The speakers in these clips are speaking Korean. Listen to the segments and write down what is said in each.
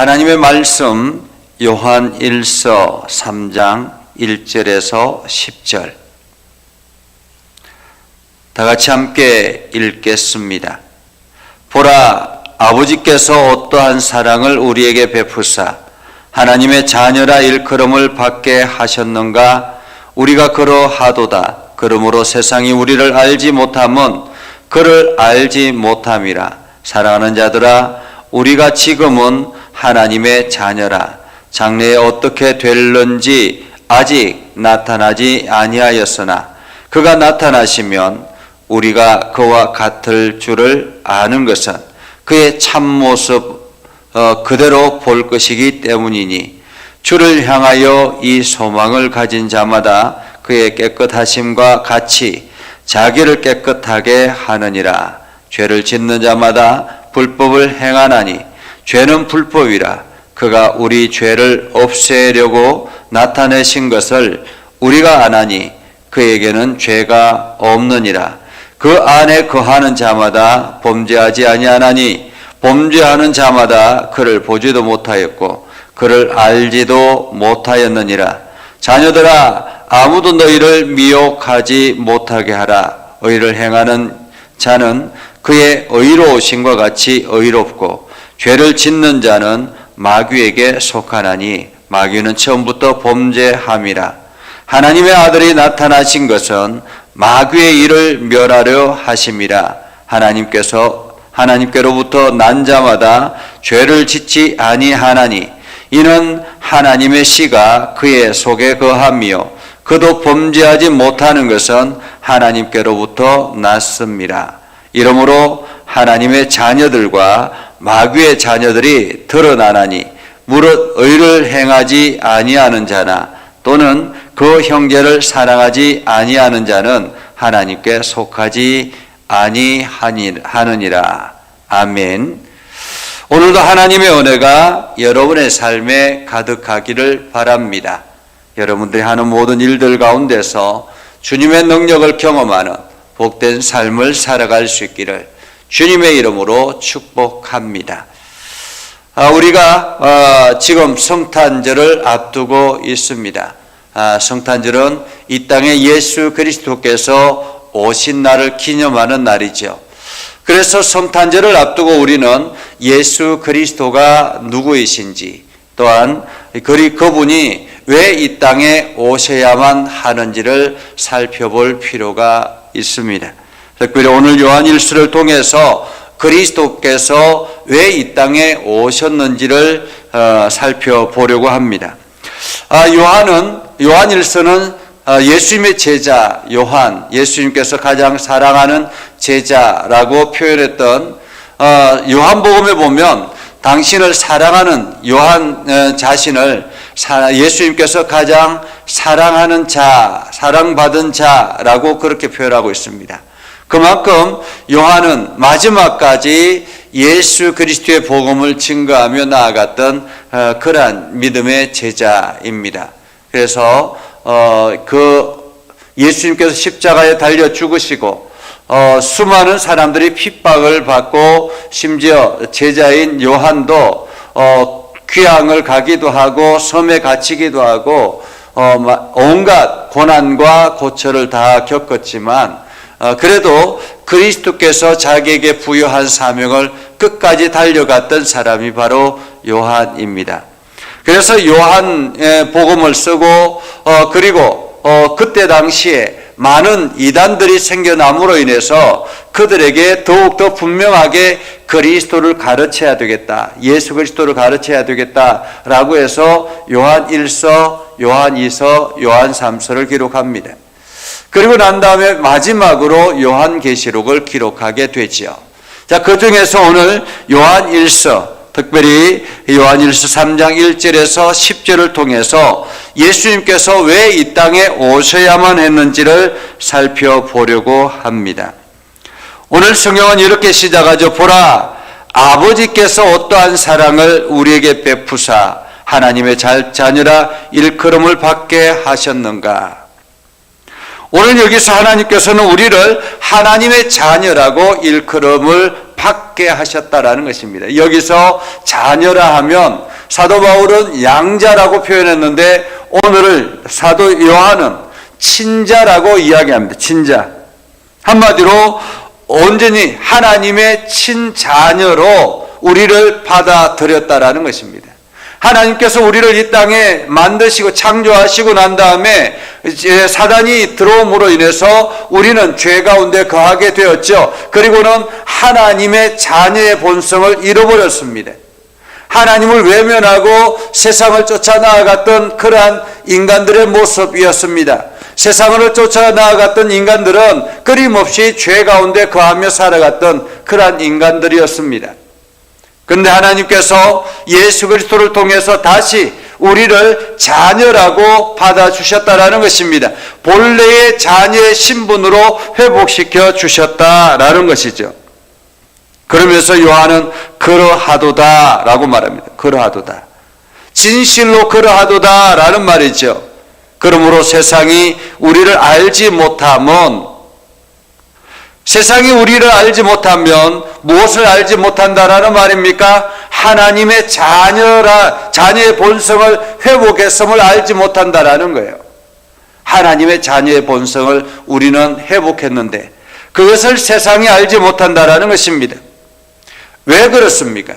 하나님의 말씀 요한 1서 3장 1절에서 10절 다 같이 함께 읽겠습니다. 보라, 아버지께서 어떠한 사랑을 우리에게 베푸사 하나님의 자녀라 일컬음을 받게 하셨는가? 우리가 그러하도다. 그러므로 세상이 우리를 알지 못함은 그를 알지 못함이라. 사랑하는 자들아, 우리가 지금은 하나님의 자녀라. 장래에 어떻게 될런지 아직 나타나지 아니하였으나 그가 나타나시면 우리가 그와 같을 줄을 아는 것은 그의 참모습 그대로 볼 것이기 때문이니 주를 향하여 이 소망을 가진 자마다 그의 깨끗하심과 같이 자기를 깨끗하게 하느니라. 죄를 짓는 자마다 불법을 행하나니 죄는 불법이라. 그가 우리 죄를 없애려고 나타내신 것을 우리가 아나니 그에게는 죄가 없느니라. 그 안에 거하는 자마다 범죄하지 아니하나니 범죄하는 자마다 그를 보지도 못하였고 그를 알지도 못하였느니라. 자녀들아, 아무도 너희를 미혹하지 못하게 하라. 의를 행하는 자는 그의 의로우심과 같이 의롭고 죄를 짓는 자는 마귀에게 속하나니 마귀는 처음부터 범죄함이라. 하나님의 아들이 나타나신 것은 마귀의 일을 멸하려 하심이라. 하나님께로부터 난 자마다 죄를 짓지 아니하나니 이는 하나님의 씨가 그의 속에 거하며 그도 범죄하지 못하는 것은 하나님께로부터 났습니다. 이러므로 하나님의 자녀들과 마귀의 자녀들이 드러나나니 무릇 의를 행하지 아니하는 자나 또는 그 형제를 사랑하지 아니하는 자는 하나님께 속하지 아니하느니라. 아멘. 오늘도 하나님의 은혜가 여러분의 삶에 가득하기를 바랍니다. 여러분들이 하는 모든 일들 가운데서 주님의 능력을 경험하는 복된 삶을 살아갈 수 있기를 주님의 이름으로 축복합니다. 우리가 지금 성탄절을 앞두고 있습니다. 성탄절은 이 땅에 예수 그리스도께서 오신 날을 기념하는 날이죠. 그래서 성탄절을 앞두고 우리는 예수 그리스도가 누구이신지 또한 그분이 왜 이 땅에 오셔야만 하는지를 살펴볼 필요가 있습니다. 특별히 오늘 요한 1서를 통해서 그리스도께서 왜 이 땅에 오셨는지를 살펴보려고 합니다. 요한 1서는 예수님의 제자 요한, 예수님께서 가장 사랑하는 제자라고 표현했던 요한복음에 보면 당신을 사랑하는 요한 자신을 예수님께서 가장 사랑하는 자, 사랑받은 자라고 그렇게 표현하고 있습니다. 그만큼 요한은 마지막까지 예수 그리스도의 복음을 증거하며 나아갔던 그러한 믿음의 제자입니다. 그래서 예수님께서 십자가에 달려 죽으시고 수많은 사람들이 핍박을 받고 심지어 제자인 요한도 귀향을 가기도 하고 섬에 갇히기도 하고 온갖 고난과 고초를 다 겪었지만 그래도 그리스도께서 자기에게 부여한 사명을 끝까지 달려갔던 사람이 바로 요한입니다. 그래서 요한의 복음을 쓰고 그리고 그때 당시에 많은 이단들이 생겨남으로 인해서 그들에게 더욱더 분명하게 그리스도를 가르쳐야 되겠다, 예수 그리스도를 가르쳐야 되겠다라고 해서 요한 1서, 요한 2서, 요한 3서를 기록합니다. 그리고 난 다음에 마지막으로 요한계시록을 기록하게 되지요. 자, 그 중에서 오늘 요한 1서, 특별히 요한 1서 3장 1절에서 10절을 통해서 예수님께서 왜 이 땅에 오셔야만 했는지를 살펴보려고 합니다. 오늘 성경은 이렇게 시작하죠. 보라, 아버지께서 어떠한 사랑을 우리에게 베푸사 하나님의 자녀라 일컬음을 받게 하셨는가. 오늘 여기서 하나님께서는 우리를 하나님의 자녀라고 일컬음을 받게 하셨다라는 것입니다. 여기서 자녀라 하면 사도 바울은 양자라고 표현했는데 오늘 사도 요한은 친자라고 이야기합니다. 친자. 한마디로 온전히 하나님의 친자녀로 우리를 받아들였다라는 것입니다. 하나님께서 우리를 이 땅에 만드시고 창조하시고 난 다음에 이제 사단이 들어옴으로 인해서 우리는 죄 가운데 거하게 되었죠. 그리고는 하나님의 자녀의 본성을 잃어버렸습니다. 하나님을 외면하고 세상을 쫓아 나아갔던 그러한 인간들의 모습이었습니다. 세상을 쫓아 나아갔던 인간들은 끊임없이 죄 가운데 거하며 살아갔던 그러한 인간들이었습니다. 그런데 하나님께서 예수 그리스도를 통해서 다시 우리를 자녀라고 받아주셨다라는 것입니다. 본래의 자녀의 신분으로 회복시켜 주셨다라는 것이죠. 그러면서 요한은 그러하도다 라고 말합니다. 그러하도다. 진실로 그러하도다 라는 말이죠. 그러므로 세상이 우리를 알지 못하면, 세상이 우리를 알지 못하면 무엇을 알지 못한다라는 말입니까? 하나님의 자녀의 본성을 회복했음을 알지 못한다라는 거예요. 하나님의 자녀의 본성을 우리는 회복했는데 그것을 세상이 알지 못한다라는 것입니다. 왜 그렇습니까?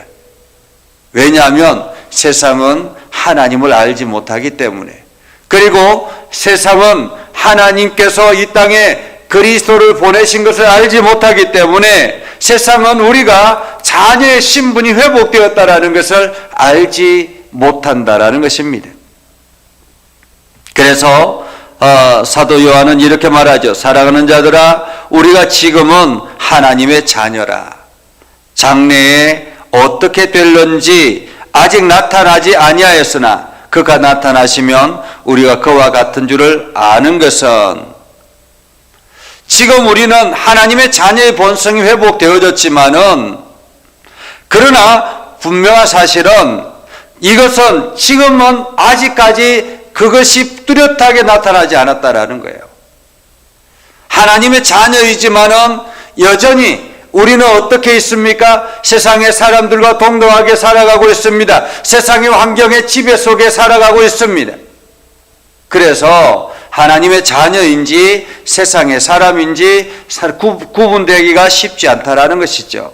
왜냐하면 세상은 하나님을 알지 못하기 때문에, 그리고 세상은 하나님께서 이 땅에 그리스도를 보내신 것을 알지 못하기 때문에 세상은 우리가 자녀의 신분이 회복되었다라는 것을 알지 못한다라는 것입니다. 그래서 사도 요한은 이렇게 말하죠. 사랑하는 자들아, 우리가 지금은 하나님의 자녀라. 장래에 어떻게 될런지 아직 나타나지 아니하였으나 그가 나타나시면 우리가 그와 같은 줄을 아는 것은, 지금 우리는 하나님의 자녀의 본성이 회복되어졌지만은, 그러나 분명한 사실은 이것은 지금은 아직까지 그것이 뚜렷하게 나타나지 않았다라는 거예요. 하나님의 자녀이지만은 여전히 우리는 어떻게 있습니까? 세상의 사람들과 동등하게 살아가고 있습니다. 세상의 환경의 지배 속에 살아가고 있습니다. 그래서 하나님의 자녀인지 세상의 사람인지 구분되기가 쉽지 않다라는 것이죠.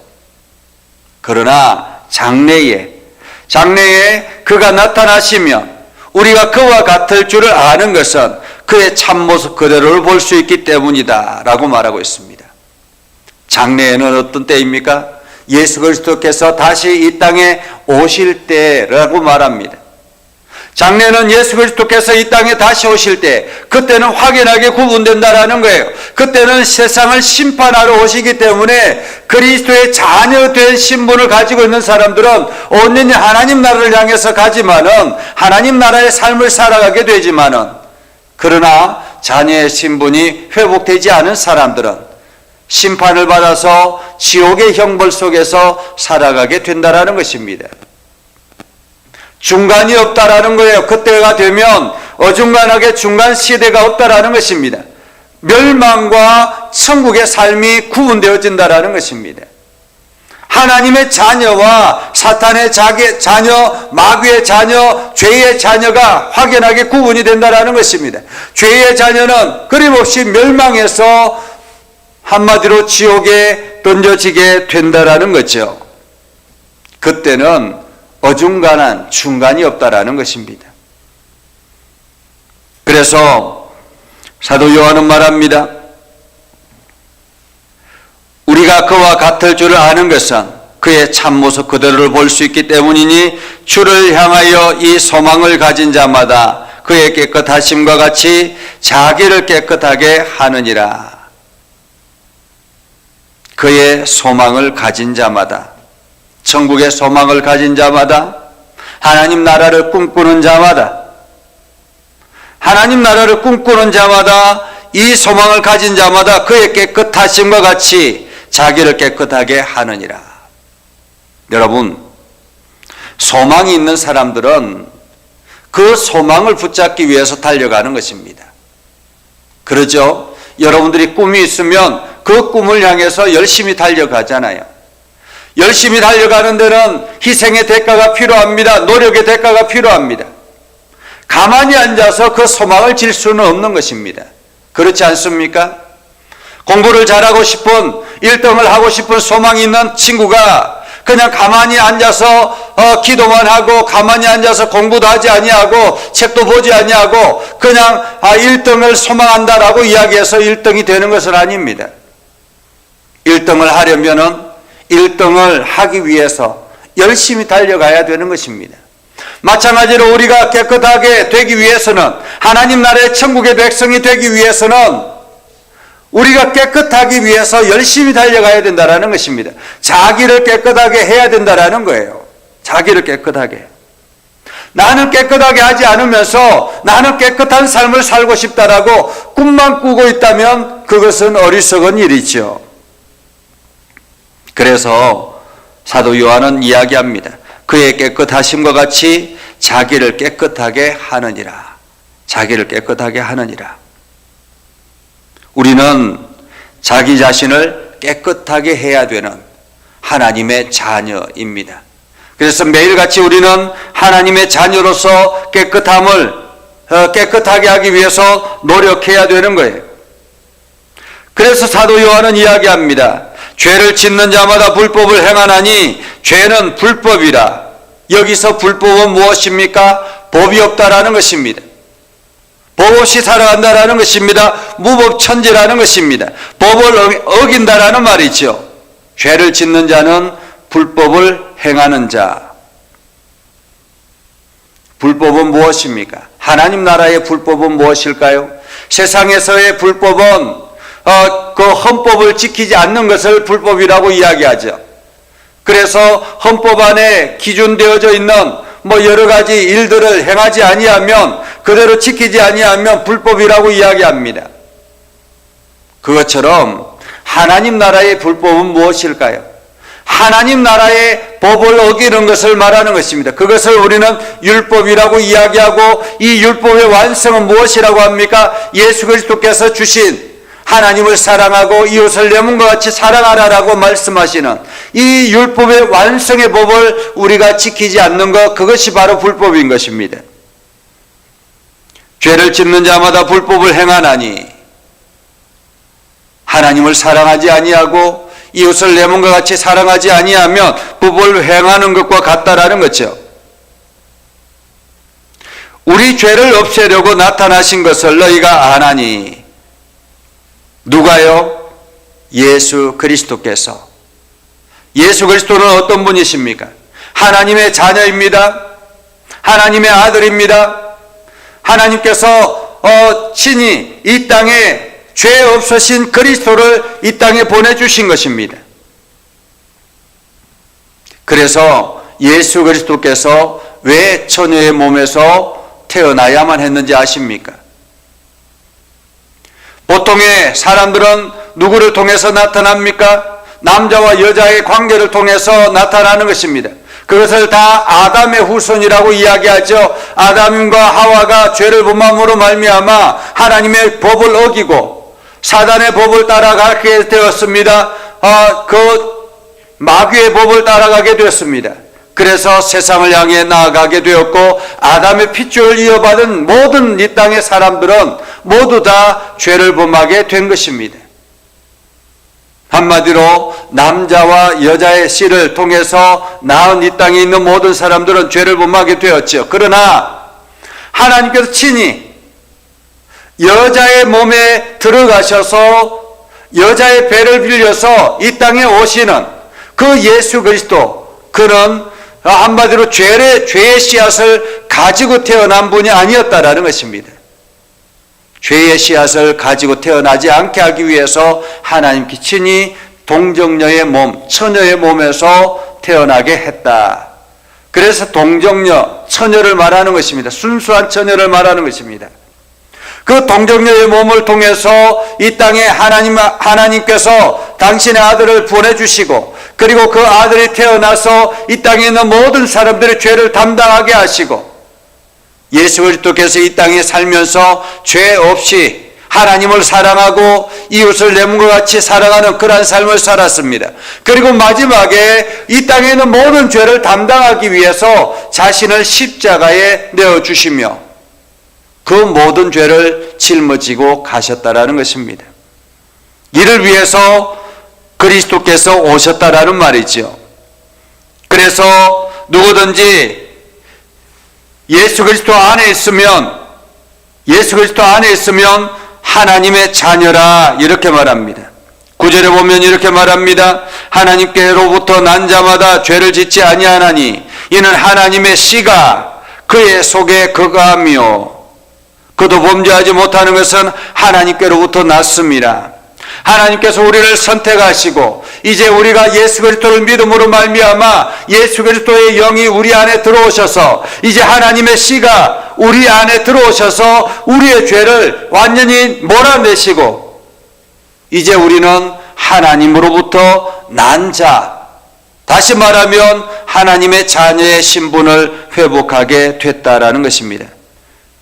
그러나 장래에 그가 나타나시면 우리가 그와 같을 줄을 아는 것은 그의 참모습 그대로를 볼 수 있기 때문이다 라고 말하고 있습니다. 장래에는 어떤 때입니까? 예수 그리스도께서 다시 이 땅에 오실 때라고 말합니다. 장래는 예수 그리스도께서 이 땅에 다시 오실 때, 그때는 확연하게 구분된다라는 거예요. 그때는 세상을 심판하러 오시기 때문에 그리스도의 자녀된 신분을 가지고 있는 사람들은 온전히 하나님 나라를 향해서 가지만은, 하나님 나라의 삶을 살아가게 되지만은, 그러나 자녀의 신분이 회복되지 않은 사람들은 심판을 받아서 지옥의 형벌 속에서 살아가게 된다라는 것입니다. 중간이 없다라는 거예요. 그때가 되면 어중간하게 중간 시대가 없다라는 것입니다. 멸망과 천국의 삶이 구분되어진다라는 것입니다. 하나님의 자녀와 사탄의 자녀, 마귀의 자녀, 죄의 자녀가 확연하게 구분이 된다라는 것입니다. 죄의 자녀는 끊임없이 멸망해서 한마디로 지옥에 던져지게 된다라는 거죠. 그때는 어중간한 중간이 없다라는 것입니다. 그래서 사도 요한은 말합니다. 우리가 그와 같을 줄을 아는 것은 그의 참모습 그대로를 볼 수 있기 때문이니 주를 향하여 이 소망을 가진 자마다 그의 깨끗하심과 같이 자기를 깨끗하게 하느니라. 그의 소망을 가진 자마다, 천국의 소망을 가진 자마다, 하나님 나라를 꿈꾸는 자마다, 하나님 나라를 꿈꾸는 자마다, 이 소망을 가진 자마다 그의 깨끗하심과 같이 자기를 깨끗하게 하느니라. 여러분, 소망이 있는 사람들은 그 소망을 붙잡기 위해서 달려가는 것입니다. 그러죠? 여러분들이 꿈이 있으면 그 꿈을 향해서 열심히 달려가잖아요. 열심히 달려가는 데는 희생의 대가가 필요합니다. 노력의 대가가 필요합니다. 가만히 앉아서 그 소망을 질 수는 없는 것입니다. 그렇지 않습니까? 공부를 잘하고 싶은 1등을 하고 싶은 소망이 있는 친구가 그냥 가만히 앉아서 기도만 하고 가만히 앉아서 공부도 하지 아니하고 책도 보지 아니하고 그냥 1등을 소망한다라고 이야기해서 1등이 되는 것은 아닙니다. 1등을 하려면은 1등을 하기 위해서 열심히 달려가야 되는 것입니다. 마찬가지로 우리가 깨끗하게 되기 위해서는, 하나님 나라의 천국의 백성이 되기 위해서는 우리가 깨끗하기 위해서 열심히 달려가야 된다는 것입니다. 자기를 깨끗하게 해야 된다는 거예요. 자기를 깨끗하게. 나는 깨끗하게 하지 않으면서 나는 깨끗한 삶을 살고 싶다라고 꿈만 꾸고 있다면 그것은 어리석은 일이죠. 그래서 사도 요한은 이야기합니다. 그의 깨끗하심과 같이 자기를 깨끗하게 하느니라. 자기를 깨끗하게 하느니라. 우리는 자기 자신을 깨끗하게 해야 되는 하나님의 자녀입니다. 그래서 매일같이 우리는 하나님의 자녀로서 깨끗하게 하기 위해서 노력해야 되는 거예요. 그래서 사도 요한은 이야기합니다. 죄를 짓는 자마다 불법을 행하나니 죄는 불법이라. 여기서 불법은 무엇입니까? 법이 없다라는 것입니다. 법 없이 살아간다라는 것입니다. 무법천지라는 것입니다. 법을 어긴다라는 말이죠. 죄를 짓는 자는 불법을 행하는 자. 불법은 무엇입니까? 하나님 나라의 불법은 무엇일까요? 세상에서의 불법은 그 헌법을 지키지 않는 것을 불법이라고 이야기하죠. 그래서 헌법 안에 기준되어져 있는 여러 가지 일들을 행하지 아니하면, 그대로 지키지 아니하면 불법이라고 이야기합니다. 그것처럼 하나님 나라의 불법은 무엇일까요? 하나님 나라의 법을 어기는 것을 말하는 것입니다. 그것을 우리는 율법이라고 이야기하고, 이 율법의 완성은 무엇이라고 합니까? 예수 그리스도께서 주신 하나님을 사랑하고 이웃을 내 몸과 같이 사랑하라라고 말씀하시는 이 율법의 완성의 법을 우리가 지키지 않는 것, 그것이 바로 불법인 것입니다. 죄를 짓는 자마다 불법을 행하나니, 하나님을 사랑하지 아니하고 이웃을 내 몸과 같이 사랑하지 아니하면 법을 행하는 것과 같다라는 거죠. 우리 죄를 없애려고 나타나신 것을 너희가 아나니. 누가요? 예수 그리스도께서. 예수 그리스도는 어떤 분이십니까? 하나님의 자녀입니다. 하나님의 아들입니다. 하나님께서 친히 이 땅에 죄 없으신 그리스도를 이 땅에 보내주신 것입니다. 그래서 예수 그리스도께서 왜 처녀의 몸에서 태어나야만 했는지 아십니까? 보통의 사람들은 누구를 통해서 나타납니까? 남자와 여자의 관계를 통해서 나타나는 것입니다. 그것을 다 아담의 후손이라고 이야기하죠. 아담과 하와가 죄를 범함으로 말미암아 하나님의 법을 어기고 사단의 법을 따라가게 되었습니다. 그 마귀의 법을 따라가게 되었습니다. 그래서 세상을 향해 나아가게 되었고, 아담의 핏줄을 이어받은 모든 이 땅의 사람들은 모두 다 죄를 범하게 된 것입니다. 한마디로 남자와 여자의 씨를 통해서 낳은 이 땅에 있는 모든 사람들은 죄를 범하게 되었죠. 그러나 하나님께서 친히 여자의 몸에 들어가셔서 여자의 배를 빌려서 이 땅에 오시는 그 예수 그리스도, 그는 한마디로 죄의 씨앗을 가지고 태어난 분이 아니었다라는 것입니다. 죄의 씨앗을 가지고 태어나지 않게 하기 위해서 하나님께 친히 동정녀의 몸, 처녀의 몸에서 태어나게 했다. 그래서 동정녀, 처녀를 말하는 것입니다. 순수한 처녀를 말하는 것입니다. 그 동정녀의 몸을 통해서 이 땅에 하나님께서 당신의 아들을 보내주시고, 그리고 그 아들이 태어나서 이 땅에 있는 모든 사람들의 죄를 담당하게 하시고, 예수 그리스도께서 이 땅에 살면서 죄 없이 하나님을 사랑하고 이웃을 내 몸과 같이 사랑하는 그러한 삶을 살았습니다. 그리고 마지막에 이 땅에 있는 모든 죄를 담당하기 위해서 자신을 십자가에 내어주시며 그 모든 죄를 짊어지고 가셨다라는 것입니다. 이를 위해서 그리스도께서 오셨다라는 말이죠. 그래서 누구든지 예수 그리스도 안에 있으면 하나님의 자녀라 이렇게 말합니다. 9절에 보면 이렇게 말합니다. 하나님께로부터 난 자마다 죄를 짓지 아니하나니 이는 하나님의 씨가 그의 속에 거하며 그도 범죄하지 못하는 것은 하나님께로부터 났습니다. 하나님께서 우리를 선택하시고 이제 우리가 예수 그리스도를 믿음으로 말미암아 예수 그리스도의 영이 우리 안에 들어오셔서 이제 하나님의 씨가 우리 안에 들어오셔서 우리의 죄를 완전히 몰아내시고 이제 우리는 하나님으로부터 난 자, 다시 말하면 하나님의 자녀의 신분을 회복하게 됐다라는 것입니다.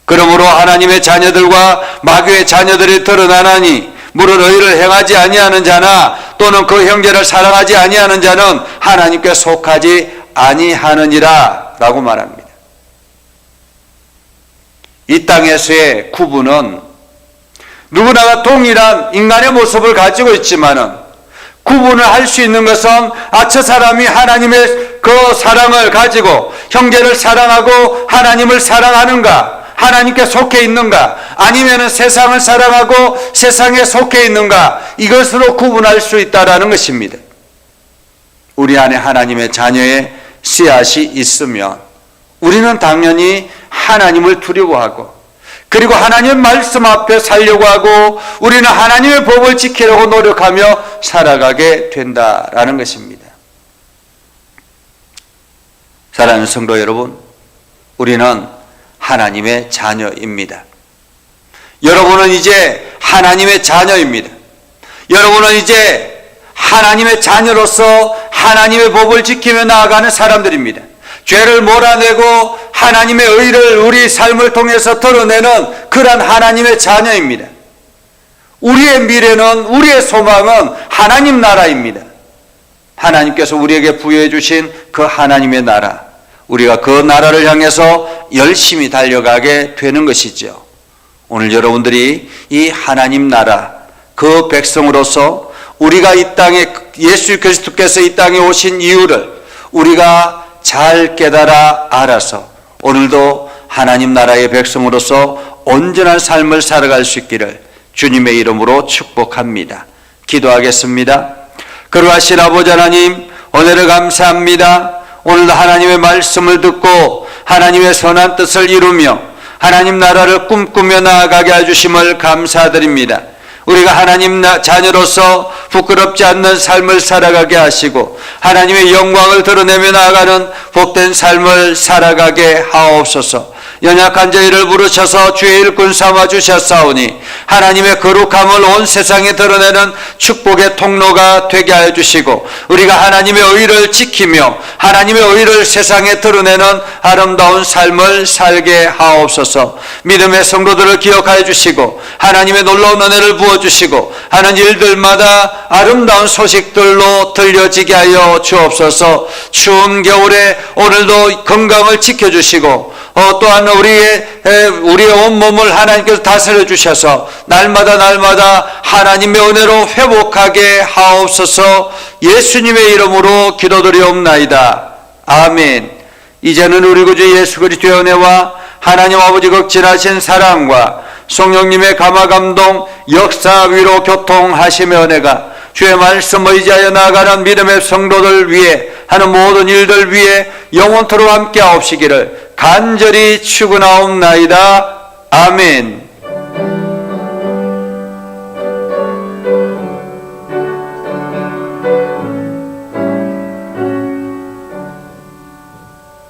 그러므로 하나님의 자녀들과 마귀의 자녀들이 드러나나니 물은 의를 행하지 아니하는 자나 또는 그 형제를 사랑하지 아니하는 자는 하나님께 속하지 아니하느니라 라고 말합니다. 이 땅에서의 구분은 누구나가 동일한 인간의 모습을 가지고 있지만은 구분을 할 수 있는 것은 저 사람이 하나님의 그 사랑을 가지고 형제를 사랑하고 하나님을 사랑하는가, 하나님께 속해 있는가, 아니면 세상을 사랑하고 세상에 속해 있는가, 이것으로 구분할 수 있다라는 것입니다. 우리 안에 하나님의 자녀의 씨앗이 있으면 우리는 당연히 하나님을 두려워하고 그리고 하나님의 말씀 앞에 살려고 하고 우리는 하나님의 법을 지키려고 노력하며 살아가게 된다라는 것입니다. 사랑하는 성도 여러분, 우리는 하나님의 자녀입니다. 여러분은 이제 하나님의 자녀입니다. 여러분은 이제 하나님의 자녀로서 하나님의 법을 지키며 나아가는 사람들입니다. 죄를 몰아내고 하나님의 의를 우리 삶을 통해서 드러내는 그런 하나님의 자녀입니다. 우리의 미래는, 우리의 소망은 하나님 나라입니다. 하나님께서 우리에게 부여해 주신 그 하나님의 나라, 우리가 그 나라를 향해서 열심히 달려가게 되는 것이죠. 오늘 여러분들이 이 하나님 나라, 그 백성으로서 우리가 이 땅에, 예수 그리스도께서 이 땅에 오신 이유를 우리가 잘 깨달아 알아서 오늘도 하나님 나라의 백성으로서 온전한 삶을 살아갈 수 있기를 주님의 이름으로 축복합니다. 기도하겠습니다. 그러하신 아버지 하나님, 오늘을 감사합니다. 오늘도 하나님의 말씀을 듣고 하나님의 선한 뜻을 이루며 하나님 나라를 꿈꾸며 나아가게 해주심을 감사드립니다. 우리가 하나님 자녀로서 부끄럽지 않는 삶을 살아가게 하시고 하나님의 영광을 드러내며 나아가는 복된 삶을 살아가게 하옵소서. 연약한 저희를 부르셔서 주의 일꾼 삼아 주셨사오니 하나님의 거룩함을 온 세상에 드러내는 축복의 통로가 되게 하여 주시고 우리가 하나님의 의를 지키며 하나님의 의를 세상에 드러내는 아름다운 삶을 살게 하옵소서. 믿음의 성도들을 기억하여 주시고 하나님의 놀라운 은혜를 부어주시고 하는 일들마다 아름다운 소식들로 들려지게 하여 주옵소서. 추운 겨울에 오늘도 건강을 지켜주시고 또한 우리의 온몸을 하나님께서 다스려 주셔서 날마다 하나님의 은혜로 회복하게 하옵소서. 예수님의 이름으로 기도드리옵나이다. 아멘. 이제는 우리 구주 예수 그리스도의 은혜와 하나님 아버지 극진하신 사랑과 성령님의 감화감동 역사 위로 교통하심의 은혜가 주의 말씀 의지하여 나아가는 믿음의 성도들 위해 하는 모든 일들 위해 영원토록 함께 하옵시기를 간절히 축원하옵나이다. 아멘.